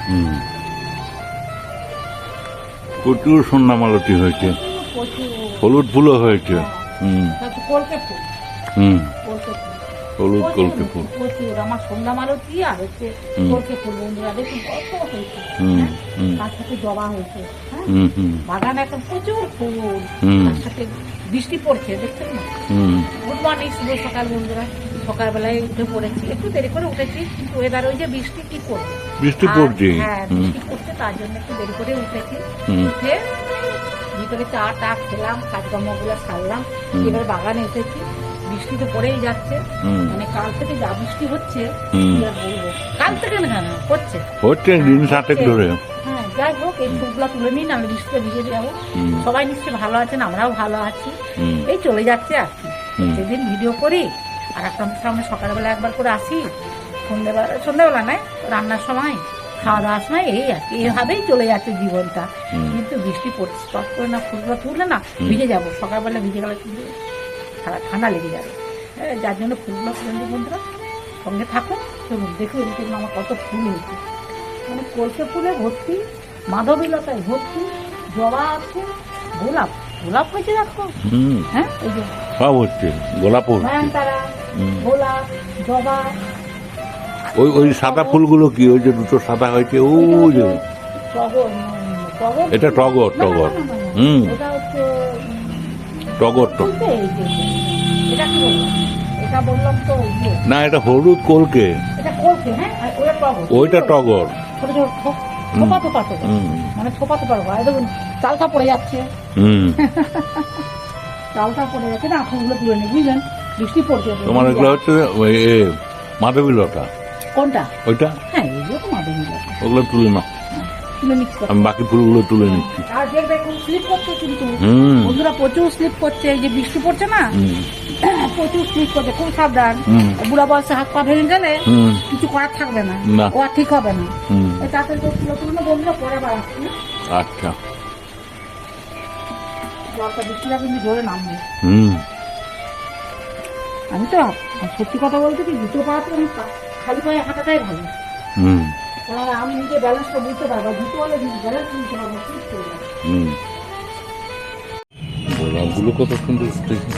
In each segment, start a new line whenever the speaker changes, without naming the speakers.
হুম, প্রচুর সন্ধ্যামালতি হয়েছে,
প্রচুর
হলুদ ফুলও হয়েছে। হুম
হচ্ছে কলকে ফুল,
হুম,
কলকে ফুল
হলুদ
প্রচুর,
কলকে ফুল।
প্রচুর আমার সন্ধ্যা মালতী আর হচ্ছে
হুম।
কলকে ফুল বন্ধুরা দেখুন কত হয়েছে।
হুম
হ্যাঁ?
হুম
তার সাথে জবা হয়েছে। হ্যাঁ
হুম হুম
বাগানে এখন প্রচুর ফুল,
হুম।
তার সাথে বৃষ্টি পড়ছে দেখছেন না।
হুম
গুড মর্নিং, শুভ সকাল বন্ধুরা। সকালবেলায় উঠে পড়েছি, একটু দেরি করে উঠেছি, কিন্তু ওয়েদার ওই যে বৃষ্টি কি করবে,
বৃষ্টি
আর
পড়ছে।
হ্যাঁ
হুম
বৃষ্টি পড়ছে তার জন্য একটু দেরি করে উঠেছি।
হুম
উঠে ভিতরে চা টা খেলাম, কাজকর্মগুলো সারলাম,
হুম।
এবার বাগানে এসেছি। বৃষ্টি তো পড়েই যাচ্ছে,
হুম।
মানে কাল থেকে যা বৃষ্টি হচ্ছে
হুম।
কি আর বলবো, কাল থেকে না কেন হচ্ছে।
হচ্ছে দিন সাতেক ধরে।
হ্যাঁ যাই হোক, এই ফুলগুলো তুলে নিন, আমি বৃষ্টিতে ভিজে যাবো।
হুম।
সবাই নিশ্চয়ই ভালো আছেন, আমরাও ভালো আছি।
হুম।
এই চলে যাচ্ছে আর কি,
হুম।
সেদিন ভিডিও করি আর আপনাদের সামনে সকালবেলা একবার করে আসি, সন্ধ্যাবেলা নয় রান্নার সময়, খাওয়া দাওয়ার সময়, এই আর কি, এইভাবেই চলে যাচ্ছে জীবনটা।
হুম।
কিন্তু বৃষ্টি পড়ছে স্টপ করে না, ফুলগুলো তুললে না ভিজে যাবো, সকালবেলা ভিজে গেলে কিন্তু ঠান্ডা লেগে যাবে। যার জন্য ফুলগুলো তুলে নিই বন্ধুরা, সঙ্গে থাকুন। চলুন দেখুন এদিকে আমার কত ফুল হয়েছে, মানে কলকে ফুলে ভর্তি, মাধবীলতায় ভর্তি, জবা আছে, গোলাপ, গোলাপ হয়েছে দেখো।
হুম।
হ্যাঁ এই যে
সব হচ্ছে, গোলাপ হচ্ছে।
নয়নতারা,
হুম।
গোলাপ, জবা।
ওই ওই সাদা ফুলগুলো কি, ওই যে দুটো সাদা হয়েছে, ও যে
টগর, টগর,
এটা টগর,
না, না,
টগর।
না, না, না,
হুম।
এটা হচ্ছে
টগর তো
বলতে এই যে, এটা কি বললাম, এটা বললাম তো ইয়ে,
না, এটা হলুদ কলকে,
এটা কলকে। হ্যাঁ আর ওটা টগর,
ওইটা টগর।
ছোট ছোট থোপা থোপা থোপা,
হুম।
মানে থোপা থোপা থোপা। এই দেখুন চালটা পড়ে যাচ্ছে,
হুম।
চালটা পড়ে যাচ্ছে না, ফুলগুলো তুলে নিই বুঝলেন, বৃষ্টি পড়ছে।
তোমার এগুলো হচ্ছে ওই মাধবীলতা,
কোনটা?
ওইটা,
হ্যাঁ এইগুলো তো মাধবীলতা,
ওগুলো তুলে নাও,
তুলে নিচ্ছি।
আমি বাকি ফুলগুলো তুলে নিচ্ছি।
আর দেখবে এখন স্লিপ করছে কিন্তু
হুম।
বন্ধুরা, প্রচুর স্লিপ করছে, এই যে বৃষ্টি পড়ছে না,
হুম।
প্রচুর স্লিপ করছে, খুব সাবধান।
হুম।
বুড়া বয়সে হাত পা ভেঙে গেলে
হুম।
কিছু করার থাকবে না,
না।
ও আর ঠিক হবে না।
হুম।
এই তাড়াতাড়ি তো তুলে তুলে বন্ধুরা পরে বাড়াচ্ছি,
আচ্ছা।
জলটা বৃষ্টিটা কিন্তু জোরে নামবে।
হুম।
আমি তো সত্যি কথা বলতে কি, জুতো পাড়াতে আমি খালি পায়ে হাঁটাটাই ভালো।
হুম।
কারণ আমি নিজে ব্যালেন্সটা বুঝতে পারবো, জুতো হলে ব্যালেন্স বুঝতে পারবো, ঠিক করে যাবে।
হুম। গোলাপগুলো কত সুন্দর দেখি।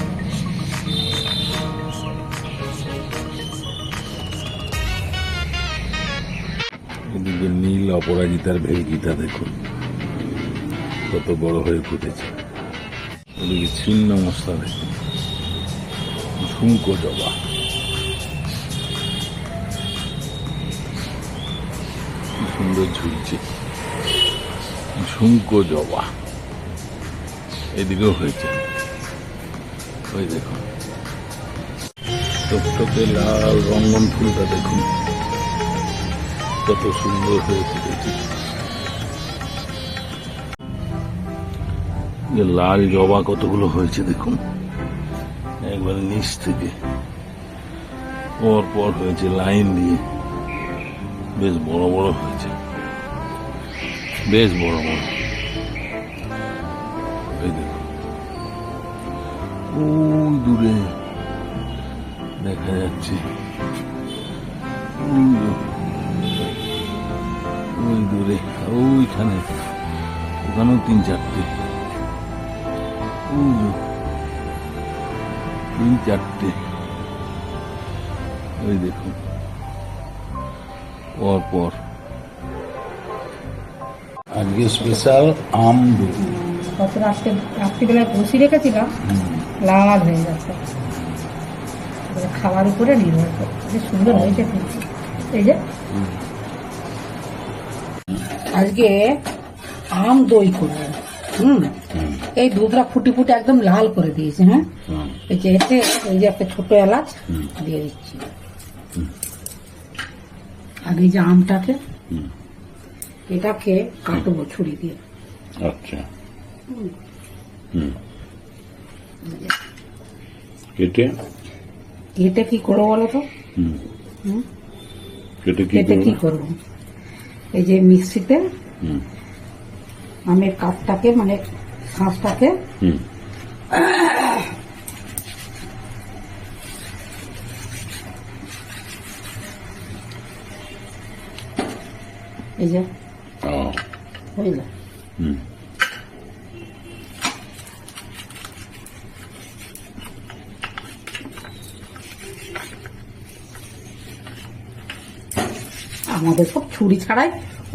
এদিকে নীল অপরাজিতার ভেলকিটা দেখুন কত বড় হয়ে ফুটেছে। ওদিকে ছিন্ন মশলা দেখুন, ঝুমকো জবা, কি সুন্দর ঝুলছে, ঝুমকো জবা। এদিকেও হয়েছে, ওই দেখুন টকটকে লাল রঙ্গন ফুলটা দেখুন কত সুন্দর হয়ে ফুটেছে। যে লাল জবা কতগুলো হয়েছে দেখুন, একবার নিচ থেকে পর পর হয়েছে লাইন দিয়ে, বেশ বড় বড় হয়েছে, বেশ বড় বড়। এই দেখুন ওই দূরে দেখা যাচ্ছে, ওই দূরে ওইখানে, ওখানেও তিন চারটে, তিন চারটে, ওই দেখুন পর পর। আজকে স্পেশাল আম দুধ।
কত রাত্রিবেলায় বসি রেখেছিলাম, লাল হয়ে গেছে, এবার খাওয়ার উপরে নির্ভর করে। বেশ সুন্দর হয়েছে কিন্তু। এই যে আজকে আম দই করবো। এই দুধটা ফুটে ফুটে একদম লাল করে দিয়েছে। হ্যাঁ এই যে এতে এই যে একটা ছোট এলাচ দিয়ে দিচ্ছি, আর এই যে আমটাকে এটাকে কাটবো ছুরি দিয়ে।
আচ্ছা। কেটে
কেটে কি করবো বলো তো?
কেটে
কেটে কি করবো, এই যে মিক্সিতে আমের কাঠটাকে, মানে শাঁসটাকে এই যে
ও,
বুঝলে,
হুম।
আমাদের সব ছুরি ছাড়াই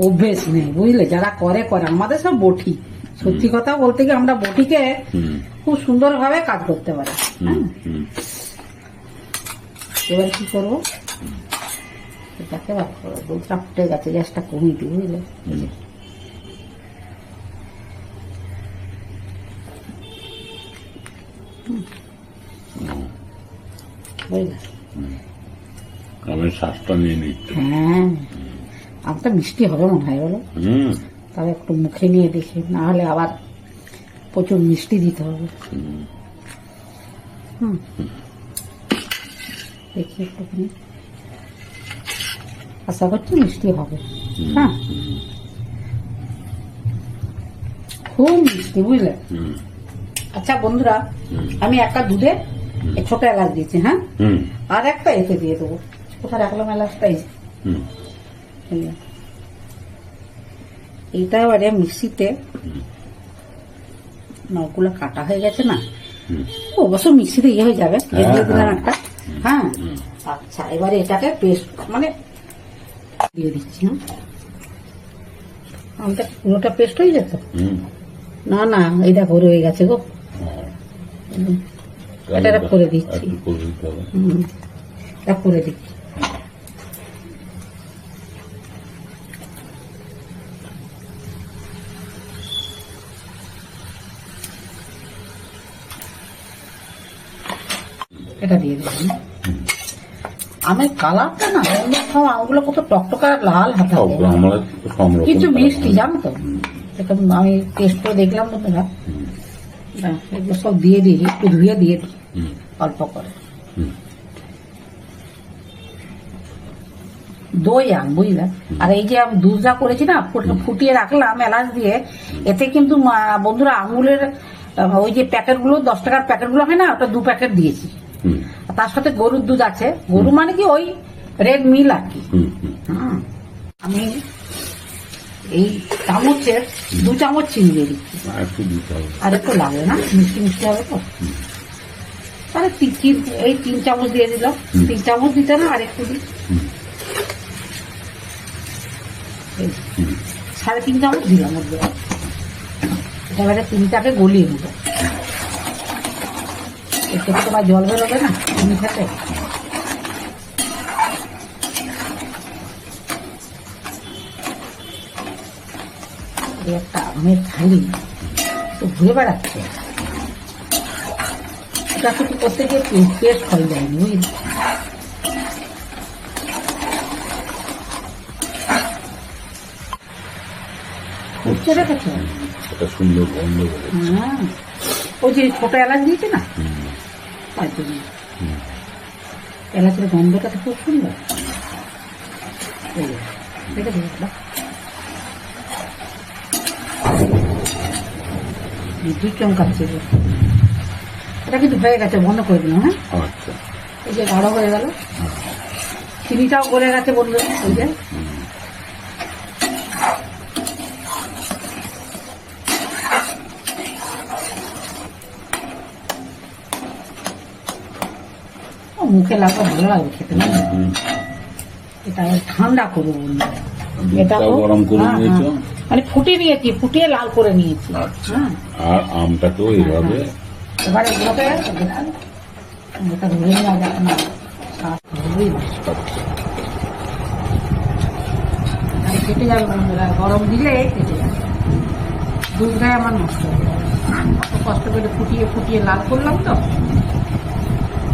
অভ্যেস নেই, বুঝলে, যারা করে করে, আমাদের সব বটি। সত্যি কথা বলতে কি আমরা বটিকে
হুম,
খুব সুন্দরভাবে কাজ করতে পারি।
হুম, হুম।
এবার কি করবো, এটাকে বার করবো। দুধটা ফুটে গেছে, গ্যাসটা কমিয়ে দিই, বুঝলে। বুঝলে,
আমি শ্বাসটা নিয়ে নিচ্ছি।
হ্যাঁ, আমটা মিষ্টি হবে মনে হয়, বলো।
হুম,
তবে একটু মুখে নিয়ে দেখি, না হলে আবার প্রচুর মিষ্টি দিতে হবে।
হুম।
হুম, দেখি একটুখানি, আশা করছি মিষ্টি হবে। হ্যাঁ, খুব মিষ্টি, বুঝলে।
হুম,
আচ্ছা বন্ধুরা, আমি একটা দুধে এই ছোট এলাচ দিয়েছি, হ্যাঁ,
হুম,
আর একটা এতে দিয়ে দেবো। কোথায় রাখলাম এলাচটা? এই যে,
হুম,
এই যে। এইটা এবারে মিক্সিতে, নখগুলো কাটা হয়ে গেছে না,
হুম।
অবশ্য মিক্সিতে ইয়ে হয়ে যাবে,
হ্যাঁ,
দিয়ে দিলাম
হ্যাঁ।
একটা। হ্যাঁ, আচ্ছা, এবারে এটাকে পেস্ট মানে দিয়ে দিচ্ছি। হ্যাঁ, আমটা পুরোটা পেস্ট হয়ে যেত
হুম।
না, না, এই দেখো রয়ে গেছে গো। এটা করে দিচ্ছি।
একটু করে দিতে হবে।
এটা করে দিচ্ছি। এটা দিয়ে দিলাম। আমের কালারটা না, অন্য সব আমগুলো কত টকটকা লাল হাতে
সব আমরা সব রকম
কিন্তু মিষ্টি,
করে।
জানো তো। এখন আমি টেস্ট করে দেখলাম বন্ধুরা, না, এগুলো সব দিয়ে দিই, একটু ধুয়ে দিয়ে দিই
হুম,
অল্প করে।
হুম,
দই আম, বুঝলে। আর এই যে আমি দুধটা করেছি না, ফুটিয়ে রাখলাম এলাচ দিয়ে, এতে কিন্তু বন্ধুরা আঙুলের ওই যে প্যাকেট গুলো, 10 টাকার প্যাকেট গুলো হয় না, ওটা 2 প্যাকেট দিয়েছি।
হুম,
আর তার সাথে গরুর দুধ আছে, গরু মানে কি ওই রেড মিল আর কি।
হুম, হুম।
আমি এই চামচের 2 চামচ চিনি দিয়ে দিচ্ছি।
আর একটু দিতে হবে।
আর একটু লাগবে না, মিষ্টি মিষ্টি হবে তো। তাহলে এই 3 চামচ দিয়ে দিলাম। 3 চামচ দিতে না, আর একটু দিই।
হুম,
এই
হুম।
3.5 চামচ দিলাম মধ্যে। এবারে চিনিটাকে গলিয়ে নেবো। একটু তোমার জল বেরোবে না চিনি খেতে। একটা আমের থালি তো ঘুরে বেড়াচ্ছে, এটা কিছু করতে গিয়ে পেস্ট হয়ে যায়নি, বুঝলি। উঠছে রেখেছে।
একটা সুন্দর গন্ধ বেরোচ্ছে।
হ্যাঁ, ওই যে ছোট এলাচ দিয়েছে না,
হুম,
তার জন্য
হুম।
এলাচের গন্ধটা তো খুব সুন্দর। এই যে, দেখেছো এটা? বিদ্যুৎ চমকাচ্ছে যে। এটা কিন্তু হয়ে গেছে, বন্ধ করে দিলাম। হ্যাঁ,
আচ্ছা।
এই যে গাঢ় হয়ে গেল, চিনিটাও গলে গেছে বন্ধু। এই যে মুখে লাগবে, ভালো লাগবে খেতে না।
হুম।
এটা ঠান্ডা করবো বন্ধু। এটা
দুধটাও গরম করে নিয়েছো?
মানে ফুটিয়ে নিয়েছি, ফুটিয়ে লাল করে নিয়েছি।
আচ্ছা।
হ্যাঁ,
আর আমটাকেও এইভাবে
এবার এগুলোকে দেখুন, এটা ধরে নেওয়া যাবে না, ধরবেই না। আর কেটে যাবে বন্ধুরা, গরম দিলে কেটে যাবে। দুধটাই আমার নষ্ট হয়ে যাবে। অত কষ্ট করে ফুটিয়ে ফুটিয়ে লাল করলাম তো,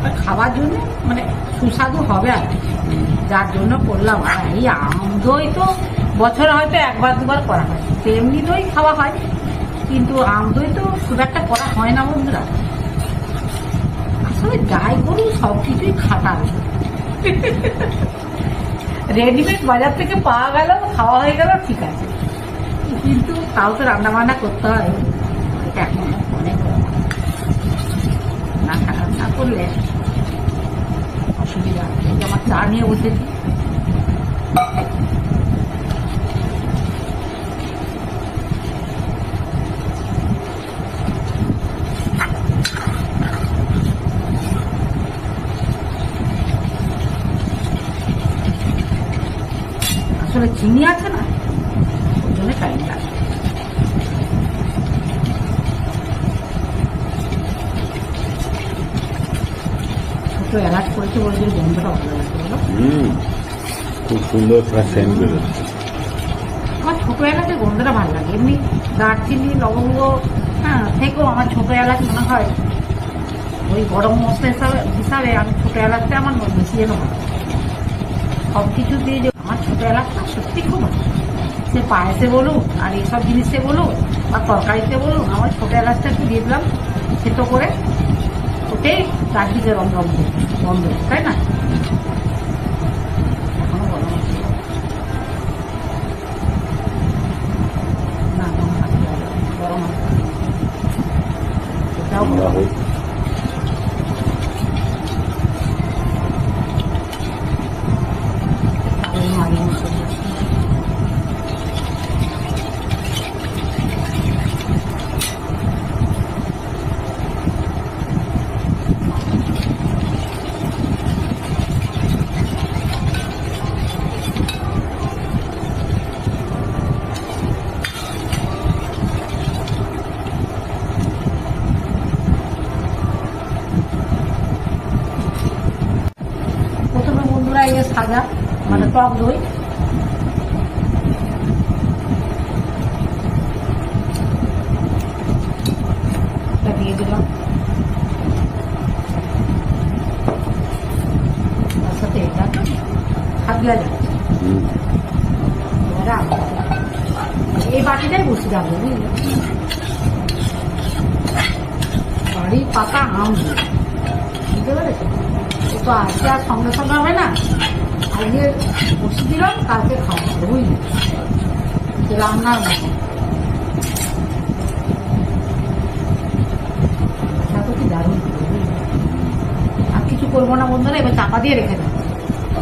আর খাবার জন্য মানে সুস্বাদু হবে আর কি, যার জন্য করলাম। আর এই আম দই তো বছরে হয়তো 1-2 বার করা হয়, তেমনি দই খাওয়া হয়, কিন্তু আম দই তো খুব একটা করা হয় না বন্ধুরা। আসলে গাই গরু সব কিছুই খাটাল, রেডিমেড বাজার থেকে পাওয়া গেল, খাওয়া হয়ে গেল, ঠিক আছে, কিন্তু তাও তো রান্না বান্না করতে হয়। এটা এখন অনেক না করলে অসুবিধা। এই যে আমার চা নিয়ে বসেছি, ভেতরে চিনি আছে না, ওই জন্য টাইম লাগে। ছোট এলাচ করেছে বলে যে গন্ধটা ভালো লাগছে বলো।
খুব সুন্দর একটা সেন্ট বেরোচ্ছে।
আমার ছোট এলাচের গন্ধটা ভালো লাগে, এমনি দারচিনি লবঙ্গ থেকেও আমার ছোট এলাচ মনে হয় ওই গরম মশলা হিসাবে আমি ছোট এলাচটা আমার বেশি যেন ভালো। সব কিছু দিয়ে যে আমার ছোট এলাচটা সত্যি খুব ভালো, সে পায়েসে বলুন আর এইসব জিনিসে বলুন বা তরকারিতে বলুন, আমার ছোট এলাচটা একটু দিয়ে দিলাম থেতো করে, ওটাই চারদিকে রং বন্ধ, তাই না? এখনো গরম আছে। না গরম আছে, এটাও গরম আছে। প্রথমে বন্ধুরা এই সাজা মানে টক দই, দিয়ে দিলাম, তার সাথে এটা খাবিয়া যাচ্ছে। এই বাটিটাই বসে যাবে, বুঝলি? বাড়ির পাকা আম বুঝতে পেরেছো? তো আজকে আর সঙ্গে সঙ্গে হবে না, আজকে বসে দিলাম, কালকে খাওয়া হবে, বুঝলি? রান্নার মতো কি দারুণ, আর কিছু করবো না বন্ধুরা, এবার চাপা দিয়ে রেখে দেবো।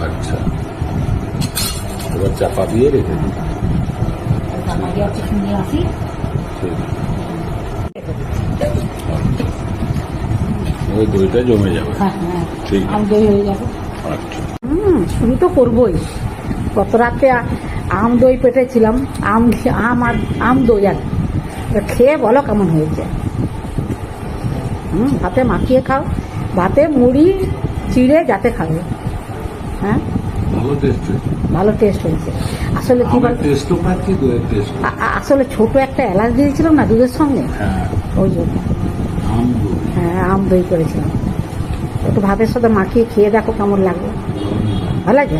আচ্ছা, এবার চাপা দিয়ে রেখে দিই।
চাপা দিয়ে কিছু নিয়ে আসি,
ওই দইটা জমে যাবে।
হ্যাঁ হ্যাঁ,
ঠিক
আম দই হয়ে যাবে।
আচ্ছা,
শুরু তো করবোই। গত রাতে আম দই পেটেছিলাম, আম দই আর খেয়ে বলো কেমন হয়েছে। ভাতে মাখিয়ে খাও, ভাতে মুড়ি চিড়ে যাতে খাবে। হ্যাঁ, ভালো টেস্ট হয়েছে। আসলে কি বল, আসলে ছোট একটা এলাচ দিয়েছিলাম না দুধের সঙ্গে, ওই জন্য। হ্যাঁ, আম দই করেছিলাম, একটু ভাতের সাথে মাখিয়ে খেয়ে দেখো কেমন লাগবে, ভালো লাগে।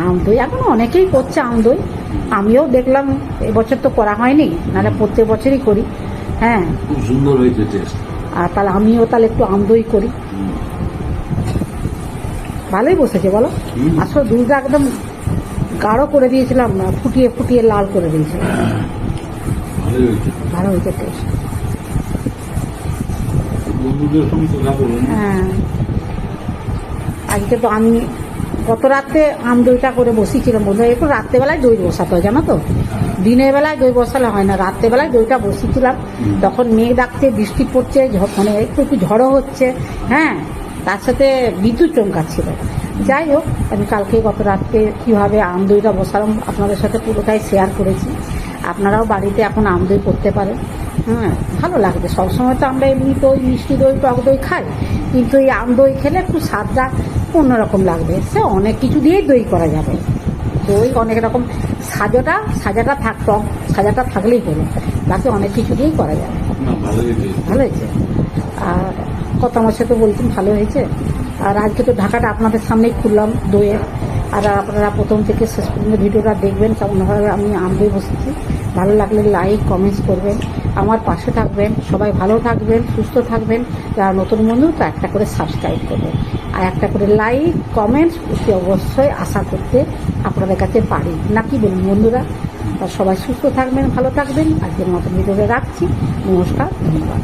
আম দই এখন অনেকেই করছে আম দই, আমিও দেখলাম এবছর তো করা হয়নি, নাহলে প্রত্যেক বছরই করি। হ্যাঁ,
খুব সুন্দর হয়েছে টেস্ট।
আর তাহলে আমিও তাহলে একটু আম দই করি, ভালোই বসেছে বলো। আসলে দুধটা একদম গাঢ় করে দিয়েছিলাম না, ফুটিয়ে ফুটিয়ে লাল করে দিয়েছিলাম, ভালো হয়েছে টেস্ট। হ্যাঁ, আজকে তো আমি গত রাতে আম দইটা করে বসিয়েছিলাম বন্ধুরা। একটু রাত্রেবেলায় দই বসাতে হয় জানো তো, দিনের বেলায় দই বসালে হয় না, রাত্রেবেলায় দইটা বসিয়েছিলাম। তখন মেঘ ডাকছে, বৃষ্টি পড়ছে, মানে একটু একটু ঝড়ও হচ্ছে, হ্যাঁ, তার সাথে বিদ্যুৎ চমকাচ্ছিল। যাই হোক, আমি কালকে গত রাত্রে কীভাবে আম দইটা বসালাম আপনাদের সাথে পুরোটাই শেয়ার করেছি। আপনারাও বাড়িতে এখন আম দই করতে পারেন। হ্যাঁ, ভালো লাগবে। সবসময় তো আমরা এমনি দই, মিষ্টি দই, টক দই খাই, কিন্তু এই আম দই খেলে একটু স্বাদটা অন্যরকম লাগবে। সে অনেক কিছু দিয়েই দই করা যাবে, দই অনেক রকম। সাজাটা থাক, টক সাজাটা থাকলেই হলো, বাকি অনেক কিছু দিয়েই করা যাবে। ভালো হয়েছে। আর কত আমার সাথে বলছেন ভালো হয়েছে। আর আজকে তো ঢাকাটা আপনাদের সামনেই খুললাম দইয়ের, আর আপনারা প্রথম থেকে শেষ পর্যন্ত ভিডিওটা দেখবেন কেমনভাবে আমি আম দই বসেছি। ভালো লাগলে লাইক কমেন্টস করবেন, আমার পাশে থাকবেন। সবাই ভালো থাকবেন, সুস্থ থাকবেন। যারা নতুন বন্ধু তো একটা করে সাবস্ক্রাইব করবেন, আর একটা করে লাইক কমেন্টস অতি অবশ্যই আশা করতে আপনাদের কাছে পারি, না কি বলুন বন্ধুরা? সবাই সুস্থ থাকবেন, ভালো থাকবেন। আজকের মতো ভিডিওটা রাখছি। নমস্কার, ধন্যবাদ।